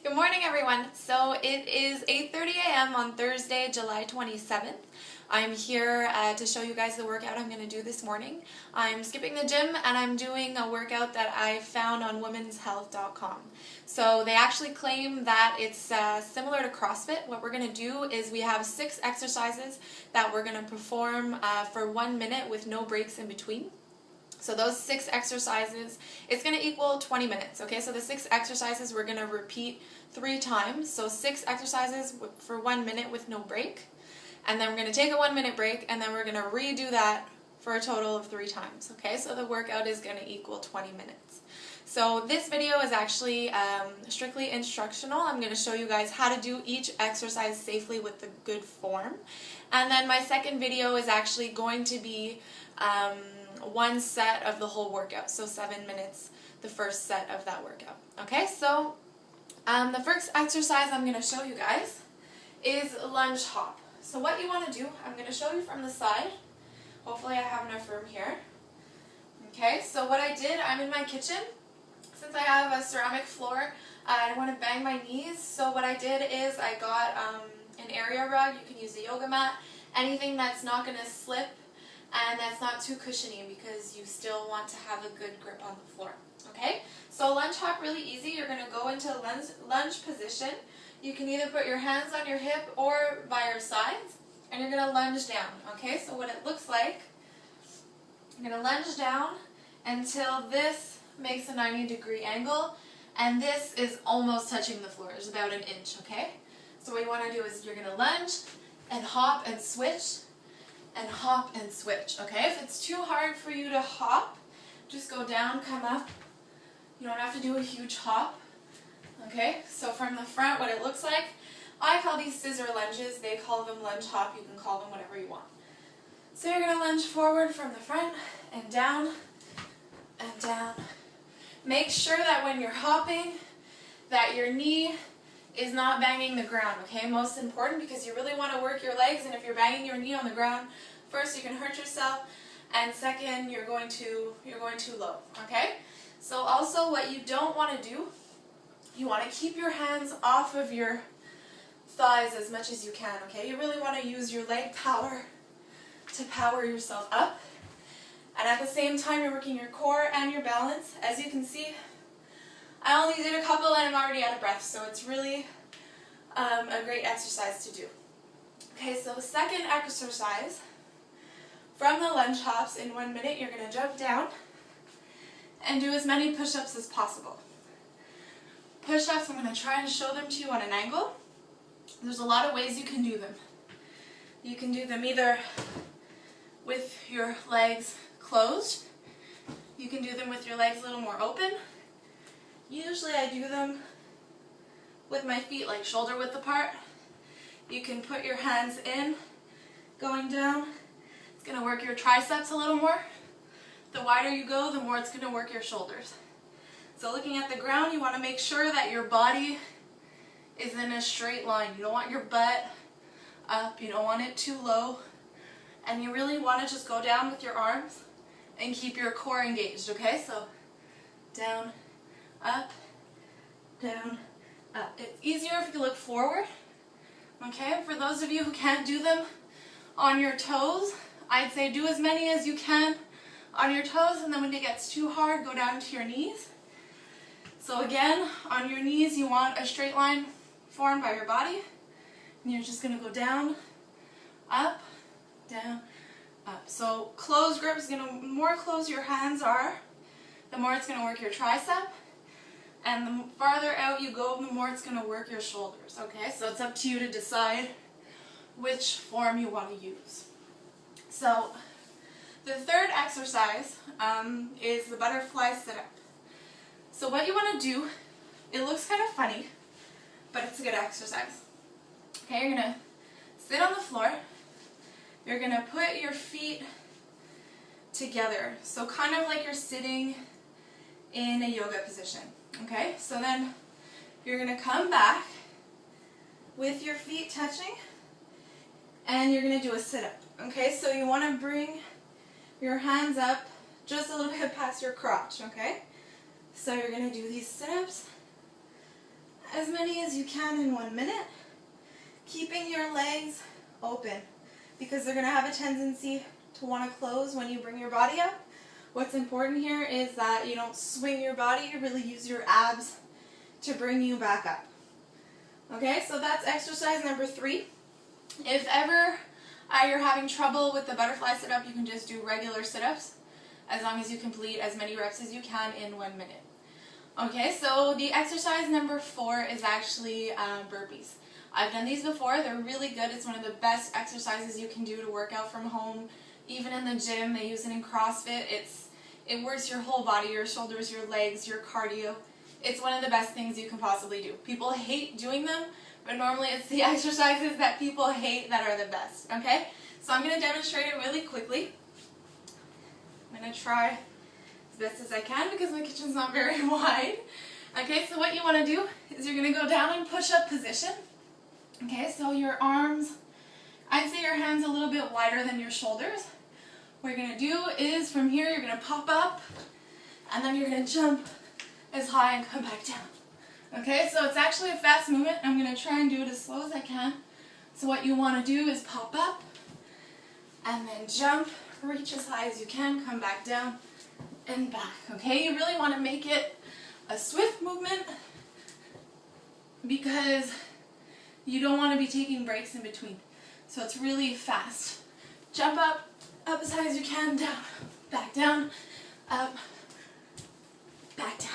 Good morning, everyone. So it is 8:30 a.m. on Thursday, July 27th. I'm here to show you guys the workout I'm going to do this morning. I'm skipping the gym and I'm doing a workout that I found on womenshealth.com. So they actually claim that it's similar to CrossFit. What we're going to do is we have 6 exercises that we're going to perform for 1 minute with no breaks in between. So those 6 exercises, it's going to equal 20 minutes, okay? So the 6 exercises we're going to repeat 3 times. So 6 exercises for 1 minute with no break. And then we're going to take a 1 minute break, and then we're going to redo that for a total of 3 times, okay? So the workout is going to equal 20 minutes. So this video is actually strictly instructional. I'm going to show you guys how to do each exercise safely with the good form. And then my second video is actually going to be one set of the whole workout, so 7 minutes, the first set of that workout. Okay, so the first exercise I'm going to show you guys is lunge hop. So what you want to do, I'm going to show you from the side. Hopefully I have enough room here. Okay, so what I did, I'm in my kitchen. Since I have a ceramic floor, I don't want to bang my knees, so what I did is I got an area rug. You can use a yoga mat, anything that's not going to slip and that's not too cushiony, because you still want to have a good grip on the floor. Okay, so lunge hop, really easy. You're going to go into lunge position. You can either put your hands on your hip or by your sides, and you're going to lunge down. Okay, so what it looks like, you're going to lunge down until this makes a 90-degree angle, and this is almost touching the floor. It's about 1 inch, okay? So what you want to do is you're going to lunge and hop and switch, and hop and switch, okay? If it's too hard for you to hop, just go down, come up. You don't have to do a huge hop, okay? So from the front, what it looks like, I call these scissor lunges. They call them lunge hop. You can call them whatever you want. So you're going to lunge forward from the front and down and down. Make sure that when you're hopping, that your knee is not banging the ground, okay? Most important, because you really want to work your legs, and if you're banging your knee on the ground, first you can hurt yourself, and second you're going too low, okay? So also what you don't want to do, you want to keep your hands off of your thighs as much as you can, okay? You really want to use your leg power to power yourself up, and at the same time you're working your core and your balance. As you can see, I only did a couple and I'm already out of breath, so it's really a great exercise to do. Okay, so the second exercise, from the lunge hops, in 1 minute you're going to jump down and do as many push-ups as possible. Push-ups, I'm going to try and show them to you on an angle. There's a lot of ways you can do them. You can do them either with your legs closed. You can do them with your legs a little more open. Usually I do them with my feet like shoulder width apart. You can put your hands in, going down. It's going to work your triceps a little more. The wider you go, the more it's going to work your shoulders. So looking at the ground, you want to make sure that your body is in a straight line. You don't want your butt up, you don't want it too low, and you really want to just go down with your arms and keep your core engaged, okay? So down, up, down, up. It's easier if you look forward, okay? For those of you who can't do them on your toes, I'd say do as many as you can on your toes, and then when it gets too hard, go down to your knees. So again, on your knees, you want a straight line formed by your body, and you're just going to go down, up, down, up. So closed grip is going to, the more closed your hands are, the more it's going to work your tricep, and the farther out you go, the more it's going to work your shoulders, okay? So it's up to you to decide which form you want to use. So the third exercise is the butterfly sit-up. So what you want to do, it looks kind of funny, but it's a good exercise. Okay, you're going to sit on the floor. You're going to put your feet together, so kind of like you're sitting in a yoga position. Okay, so then you're going to come back with your feet touching, and you're going to do a sit-up. Okay, so you want to bring your hands up just a little bit past your crotch, okay? So you're going to do these sit-ups as many as you can in 1 minute, keeping your legs open because they're going to have a tendency to want to close when you bring your body up. What's important here is that you don't swing your body, you really use your abs to bring you back up. Okay, so that's exercise number 3. If ever you're having trouble with the butterfly sit-up, you can just do regular sit-ups as long as you complete as many reps as you can in 1 minute. Okay, so the exercise number 4 is actually burpees. I've done these before. They're really good. It's one of the best exercises you can do to work out from home. Even in the gym, they use it in CrossFit. It works your whole body, your shoulders, your legs, your cardio. It's one of the best things you can possibly do. People hate doing them, but normally it's the exercises that people hate that are the best, okay? So I'm going to demonstrate it really quickly. I'm going to try as best as I can because my kitchen's not very wide. Okay, so what you want to do is you're going to go down in push-up position. Okay, so your arms, I'd say your hands a little bit wider than your shoulders. What you're going to do is from here you're going to pop up and then you're going to jump as high and come back down. Okay, so it's actually a fast movement. I'm going to try and do it as slow as I can. So what you want to do is pop up and then jump, reach as high as you can, come back down and back. Okay, you really want to make it a swift movement because you don't want to be taking breaks in between. So it's really fast. Jump up as high as you can, down, back down, up, back down.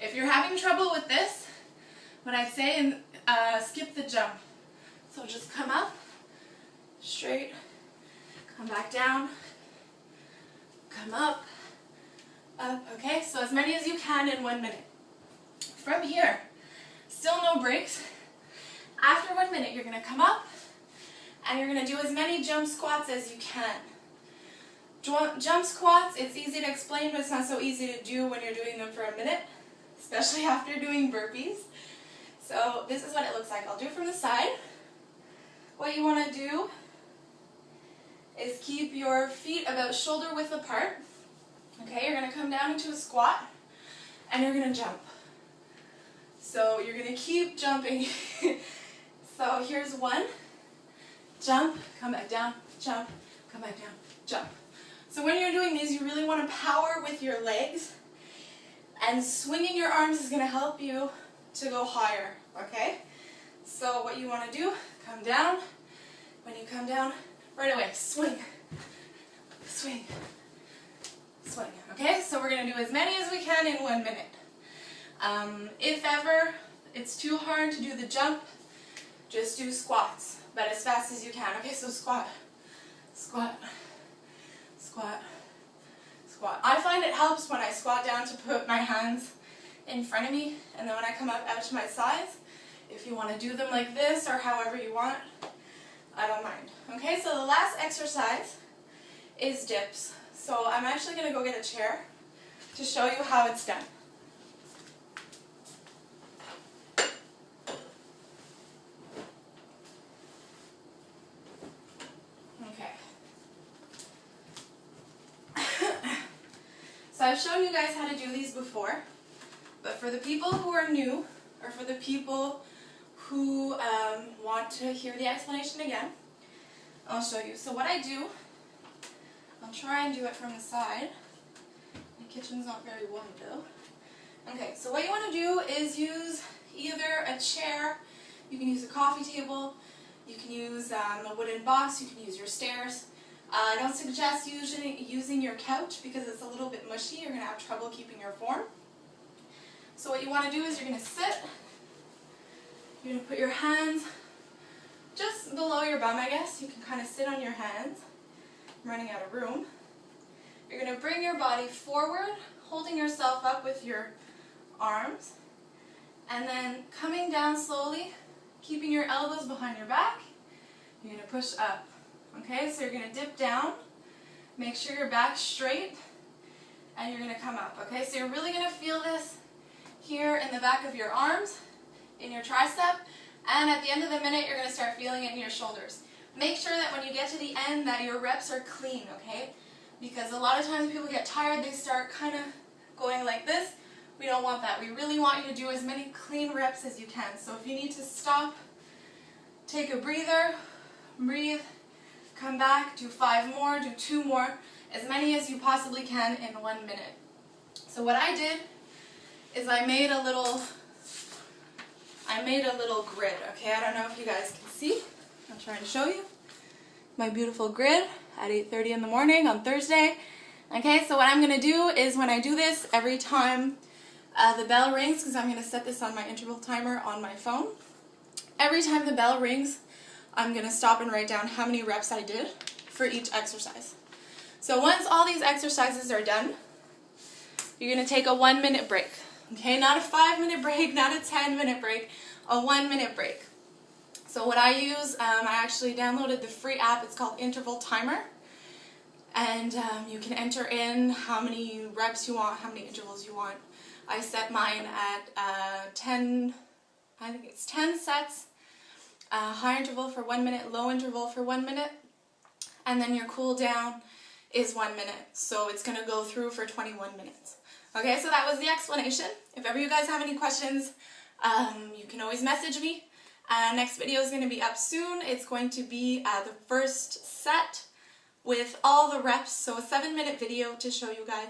If you're having trouble with this, what I'd say, skip the jump. So just come up, straight, come back down, come up, okay? So as many as you can in 1 minute. From here, still no breaks. After 1 minute, you're going to come up and you're going to do as many jump squats as you can. Jump squats, it's easy to explain, but it's not so easy to do when you're doing them for a minute, especially after doing burpees. So this is what it looks like. I'll do it from the side. What you want to do is keep your feet about shoulder width apart. Okay, you're going to come down into a squat and you're going to jump. So you're going to keep jumping. So here's 1, jump, come back down, jump, come back down, jump. So when you're doing these, you really want to power with your legs, and swinging your arms is going to help you to go higher, okay? So what you want to do, come down. When you come down, right away, swing, swing, swing, okay? So we're going to do as many as we can in 1 minute. If ever it's too hard to do the jump, just do squats, but as fast as you can. Okay, so squat, squat, squat, squat. I find it helps when I squat down to put my hands in front of me, and then when I come up out to my sides, if you want to do them like this or however you want, I don't mind. Okay, so the last exercise is dips. So I'm actually going to go get a chair to show you how it's done. So I've shown you guys how to do these before, but for the people who are new, or for the people who want to hear the explanation again, I'll show you. So what I do, I'll try and do it from the side. My kitchen's not very wide though. Okay, so what you want to do is use either a chair, you can use a coffee table, you can use a wooden box, you can use your stairs. I don't suggest using your couch because it's a little bit mushy. You're going to have trouble keeping your form. So what you want to do is you're going to sit. You're going to put your hands just below your bum, I guess. You can kind of sit on your hands. I'm running out of room. You're going to bring your body forward, holding yourself up with your arms, and then coming down slowly, keeping your elbows behind your back. You're going to push up. Okay, so you're going to dip down, make sure your back's straight, and you're going to come up. Okay, so you're really going to feel this here in the back of your arms, in your tricep, and at the end of the minute you're going to start feeling it in your shoulders. Make sure that when you get to the end that your reps are clean, okay? Because a lot of times people get tired, they start kind of going like this. We don't want that. We really want you to do as many clean reps as you can. So if you need to stop, take a breather, breathe, come back, do 5 more, do 2 more, as many as you possibly can in 1 minute. So what I did is I made a little grid, okay? I don't know if you guys can see. I'll try to show you my beautiful grid at 8:30 in the morning on Thursday. Okay, so what I'm going to do is when I do this, every time the bell rings, because I'm going to set this on my interval timer on my phone, every time the bell rings, I'm going to stop and write down how many reps I did for each exercise. So once all these exercises are done, you're going to take a 1-minute break. Okay, not a 5-minute break, not a 10-minute break, a 1-minute break. So what I use, I actually downloaded the free app. It's called Interval Timer. And you can enter in how many reps you want, how many intervals you want. I set mine at 10, I think it's 10 sets, high interval for 1 minute, low interval for 1 minute, and then your cool down is 1 minute. So it's going to go through for 21 minutes. Okay, so that was the explanation. If ever you guys have any questions, you can always message me. Next video is going to be up soon. It's going to be the first set with all the reps, so a 7-minute video to show you guys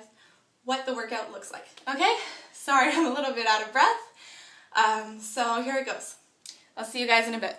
what the workout looks like. Okay? Sorry, I'm a little bit out of breath. So here it goes. I'll see you guys in a bit.